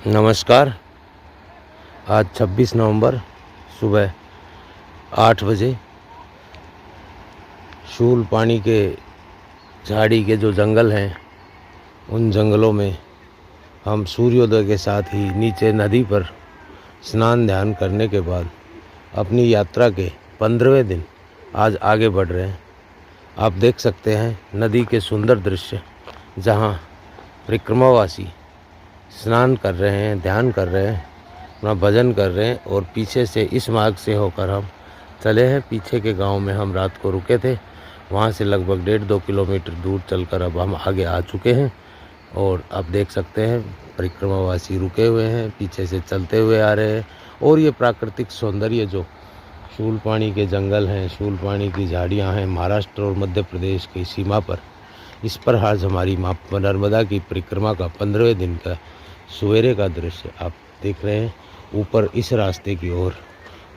नमस्कार। आज 26 नवंबर सुबह 8 बजे शूल पानी के झाड़ी के जो जंगल हैं उन जंगलों में हम सूर्योदय के साथ ही नीचे नदी पर स्नान ध्यान करने के बाद अपनी यात्रा के 15वें दिन आज आगे बढ़ रहे हैं। आप देख सकते हैं नदी के सुंदर दृश्य, जहां परिक्रमावासी स्नान कर रहे हैं, ध्यान कर रहे हैं, अपना भजन कर रहे हैं। और पीछे से इस मार्ग से होकर हम चले हैं। पीछे के गांव में हम रात को रुके थे, वहां से लगभग 1.5-2 किलोमीटर दूर चलकर अब हम आगे आ चुके हैं। और आप देख सकते हैं परिक्रमावासी रुके हुए हैं, पीछे से चलते हुए आ रहे हैं। और ये प्राकृतिक सौंदर्य जो शूल पानी के जंगल हैं, शूल पानी की झाड़ियाँ हैं, महाराष्ट्र और मध्य प्रदेश की सीमा पर, इस पर आज हमारी माँ नर्मदा की परिक्रमा का 15वें दिन का सवेरे का दृश्य आप देख रहे हैं। ऊपर इस रास्ते की ओर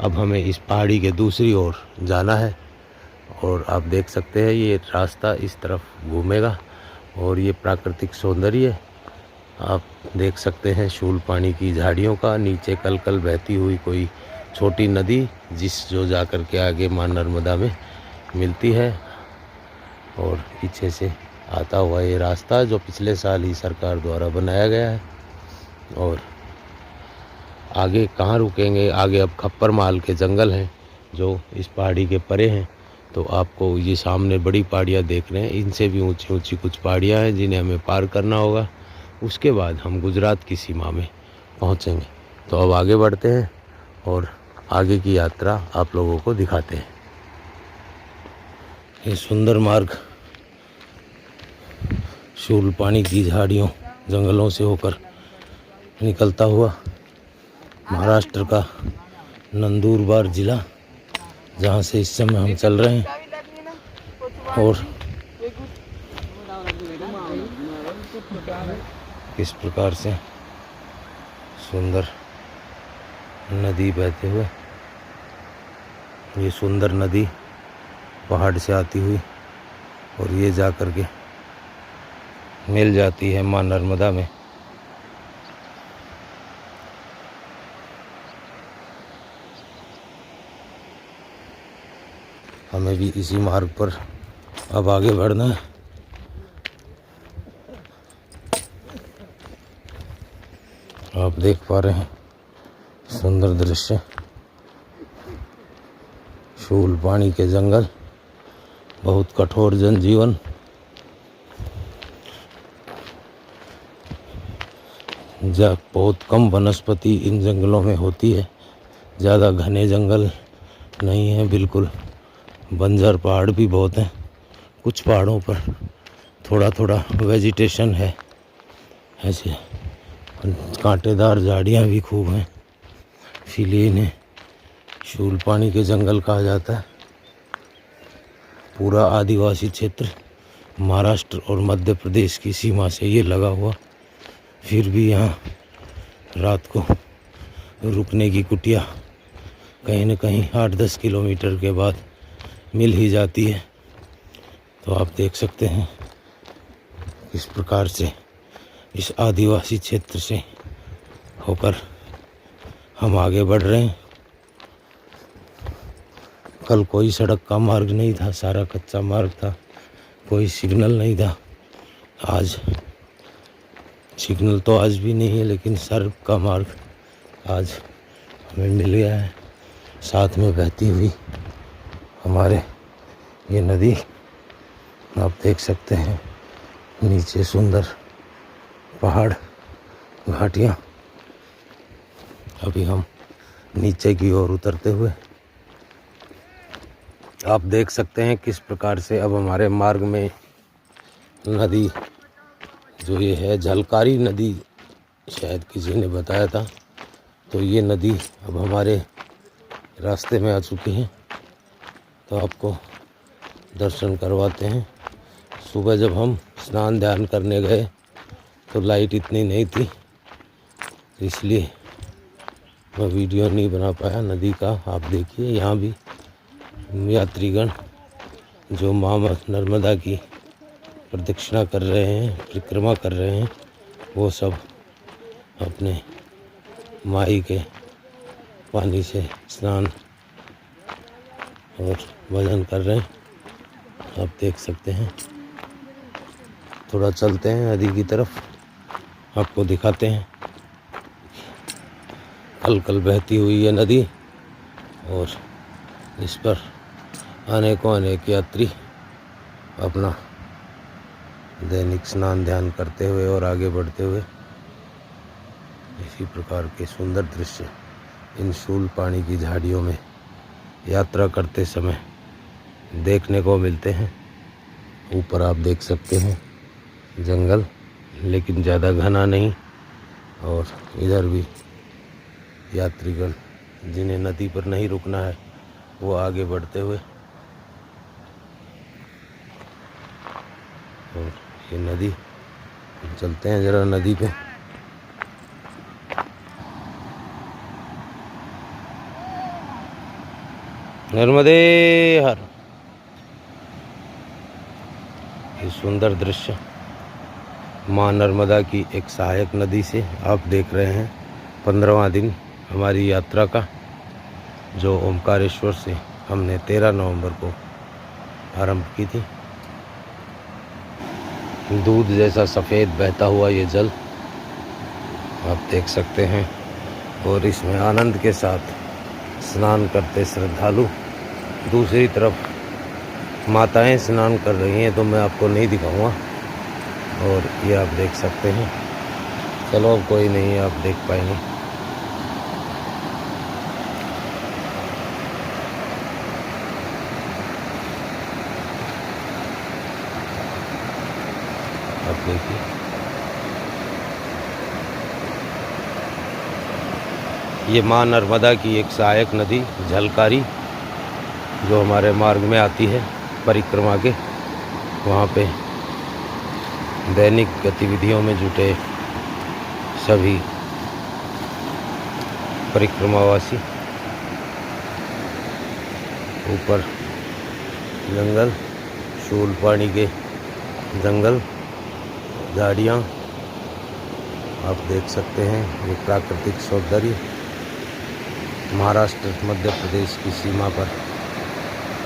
अब हमें इस पहाड़ी के दूसरी ओर जाना है। और आप देख सकते हैं ये रास्ता इस तरफ घूमेगा। और ये प्राकृतिक सौंदर्य आप देख सकते हैं शूल पानी की झाड़ियों का, नीचे कल कल बहती हुई कोई छोटी नदी जो जाकर के आगे माँ नर्मदा में मिलती है। और पीछे से आता हुआ ये रास्ता जो पिछले साल ही सरकार द्वारा बनाया गया है। और आगे कहाँ रुकेंगे, आगे अब खप्पर माल के जंगल हैं जो इस पहाड़ी के परे हैं। तो आपको ये सामने बड़ी पहाड़ियाँ देख रहे हैं, इनसे भी ऊंची ऊंची कुछ पहाड़ियाँ हैं जिन्हें हमें पार करना होगा। उसके बाद हम गुजरात की सीमा में पहुँचेंगे। तो अब आगे बढ़ते हैं और आगे की यात्रा आप लोगों को दिखाते हैं। ये सुंदर मार्ग शूल पानी की झाड़ियों जंगलों से होकर निकलता हुआ महाराष्ट्र का नंदुरबार ज़िला, जहाँ से इस समय हम चल रहे हैं। और किस प्रकार से सुंदर नदी बहते हुए, ये सुंदर नदी पहाड़ से आती हुई और ये जा कर के मिल जाती है माँ नर्मदा में। हमें भी इसी मार्ग पर अब आगे बढ़ना है। आप देख पा रहे हैं सुंदर दृश्य, शूल पानी के जंगल, बहुत कठोर जनजीवन, बहुत कम वनस्पति इन जंगलों में होती है। ज़्यादा घने जंगल नहीं है, बिल्कुल बंजर पहाड़ भी बहुत हैं। कुछ पहाड़ों पर थोड़ा थोड़ा वेजिटेशन है, ऐसे कांटेदार झाड़ियाँ भी खूब हैं, इसीलिए इन्हें शूल पानी के जंगल कहा जाता है। पूरा आदिवासी क्षेत्र महाराष्ट्र और मध्य प्रदेश की सीमा से ये लगा हुआ, फिर भी यहाँ रात को रुकने की कुटिया कहीं न कहीं 8-10 किलोमीटर के बाद मिल ही जाती है। तो आप देख सकते हैं किस प्रकार से इस आदिवासी क्षेत्र से होकर हम आगे बढ़ रहे हैं। कल कोई सड़क का मार्ग नहीं था, सारा कच्चा मार्ग था, कोई सिग्नल नहीं था। आज सिग्नल तो आज भी नहीं है, लेकिन सड़क का मार्ग आज हमें मिल गया है। साथ में बहती हुई हमारे ये नदी आप देख सकते हैं, नीचे सुंदर पहाड़, घाटियाँ। अभी हम नीचे की ओर उतरते हुए आप देख सकते हैं किस प्रकार से अब हमारे मार्ग में नदी जो ये है, झलकारी नदी शायद किसी ने बताया था। तो ये नदी अब हमारे रास्ते में आ चुकी है। तो आपको दर्शन करवाते हैं। सुबह जब हम स्नान ध्यान करने गए तो लाइट इतनी नहीं थी, इसलिए मैं वीडियो नहीं बना पाया नदी का। आप देखिए यहाँ भी यात्रीगण जो माँ नर्मदा की प्रदक्षिणा कर रहे हैं, परिक्रमा कर रहे हैं, वो सब अपने माई के पानी से स्नान और भजन कर रहे हैं। आप देख सकते हैं। थोड़ा चलते हैं नदी की तरफ, आपको दिखाते हैं। कल कल बहती हुई है नदी और इस पर अनेक यात्री अपना दैनिक स्नान ध्यान करते हुए और आगे बढ़ते हुए इसी प्रकार के सुंदर दृश्य इन शूल पानी की झाड़ियों में यात्रा करते समय देखने को मिलते हैं। ऊपर आप देख सकते हैं जंगल, लेकिन ज़्यादा घना नहीं, और इधर भी यात्रीगण जिन्हें नदी पर नहीं रुकना है वो आगे बढ़ते हुए, और ये नदी, चलते हैं ज़रा नदी पे। नर्मदे हर। ये सुंदर दृश्य माँ नर्मदा की एक सहायक नदी से आप देख रहे हैं। 15वां दिन हमारी यात्रा का, जो ओमकारेश्वर से हमने 13 नवंबर को आरंभ की थी। दूध जैसा सफ़ेद बहता हुआ ये जल आप देख सकते हैं, और इसमें आनंद के साथ स्नान करते श्रद्धालु। दूसरी तरफ माताएं स्नान कर रही हैं, तो मैं आपको नहीं दिखाऊंगा, और ये आप देख सकते हैं। चलो अब कोई नहीं, आप देख पाएंगे। आप देखिए, ये माँ नर्मदा की एक सहायक नदी झलकारी, जो हमारे मार्ग में आती है परिक्रमा के। वहाँ पे दैनिक गतिविधियों में जुटे सभी परिक्रमावासी। ऊपर जंगल, शूल पानी के जंगल, झाड़ियाँ आप देख सकते हैं। ये प्राकृतिक सौंदर्य महाराष्ट्र मध्य प्रदेश की सीमा पर,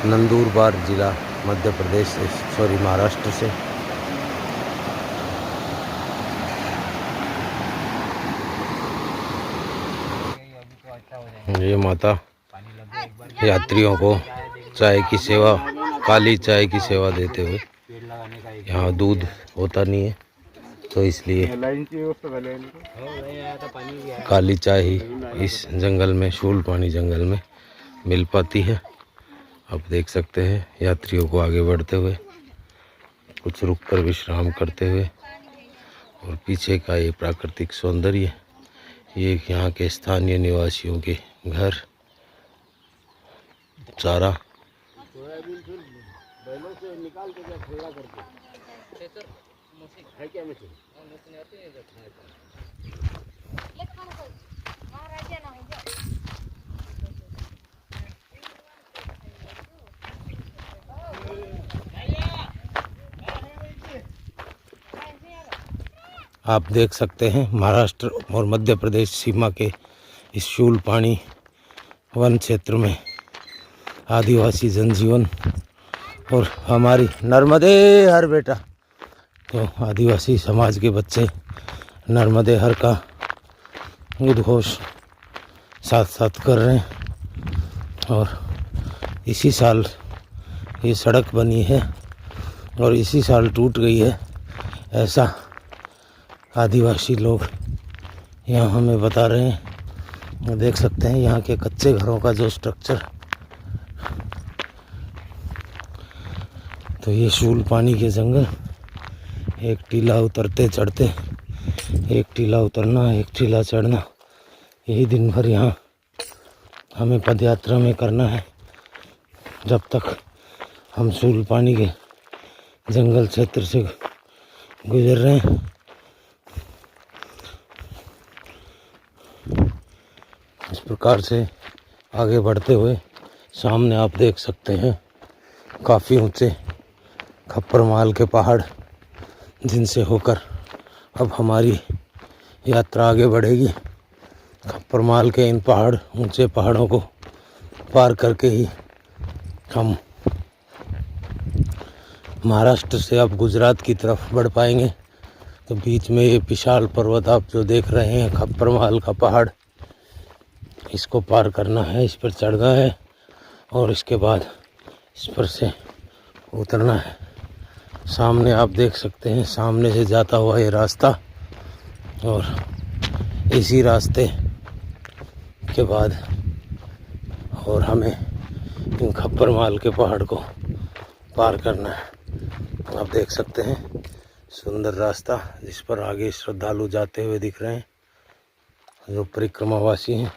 नंदुरबार जिला मध्य प्रदेश से, महाराष्ट्र से। ये माता यात्रियों को चाय की सेवा, काली चाय की सेवा देते हुए, यहाँ दूध होता नहीं है तो इसलिए काली चाय ही इस जंगल में, शूल पानी जंगल में मिल पाती है। आप देख सकते हैं यात्रियों को आगे बढ़ते हुए, कुछ रुककर विश्राम करते हुए, और पीछे का ये प्राकृतिक सौंदर्य, ये यहाँ के स्थानीय निवासियों के घर, चारा। आप देख सकते हैं महाराष्ट्र और मध्य प्रदेश सीमा के इस शूल पानी वन क्षेत्र में आदिवासी जनजीवन, और हमारी नर्मदे हर बेटा, तो आदिवासी समाज के बच्चे नर्मदे हर का उद्घोष साथ साथ कर रहे हैं। और इसी साल ये सड़क बनी है और इसी साल टूट गई है, ऐसा आदिवासी लोग यहाँ हमें बता रहे हैं। देख सकते हैं यहाँ के कच्चे घरों का जो स्ट्रक्चर। तो ये शूल पानी के जंगल, एक टीला उतरते चढ़ते, एक टीला उतरना, एक टीला चढ़ना, यही दिन भर यहाँ हमें पदयात्रा में करना है, जब तक हम शूल पानी के जंगल क्षेत्र से गुजर रहे हैं। इस प्रकार से आगे बढ़ते हुए सामने आप देख सकते हैं काफ़ी ऊंचे खप्पर माल के पहाड़, जिनसे होकर अब हमारी यात्रा आगे बढ़ेगी। खप्पर माल के इन ऊंचे पहाड़ों को पार करके ही हम महाराष्ट्र से अब गुजरात की तरफ बढ़ पाएंगे। तो बीच में ये विशाल पर्वत आप जो देख रहे हैं, खप्पर माल का पहाड़, इसको पार करना है, इस पर चढ़ना है और इसके बाद इस पर से उतरना है। सामने आप देख सकते हैं, सामने से जाता हुआ ये रास्ता, और इसी रास्ते के बाद और हमें इन खप्पर माल के पहाड़ को पार करना है। आप देख सकते हैं सुंदर रास्ता जिस पर आगे श्रद्धालु जाते हुए दिख रहे हैं, जो परिक्रमावासी हैं।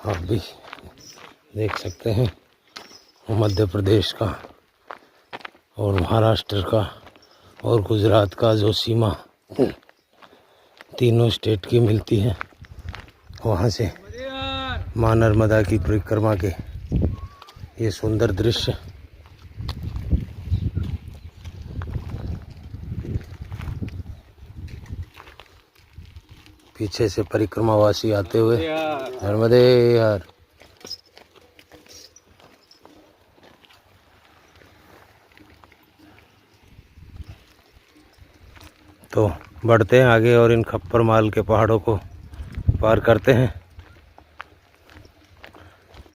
आप भी देख सकते हैं मध्य प्रदेश का और महाराष्ट्र का और गुजरात का जो सीमा तीनों स्टेट की मिलती है, वहाँ से माँ नर्मदा की परिक्रमा के ये सुंदर दृश्य। पीछे से परिक्रमावासी आते हुए, नर्मदे यार। तो बढ़ते हैं आगे और इन खप्पर माल के पहाड़ों को पार करते हैं।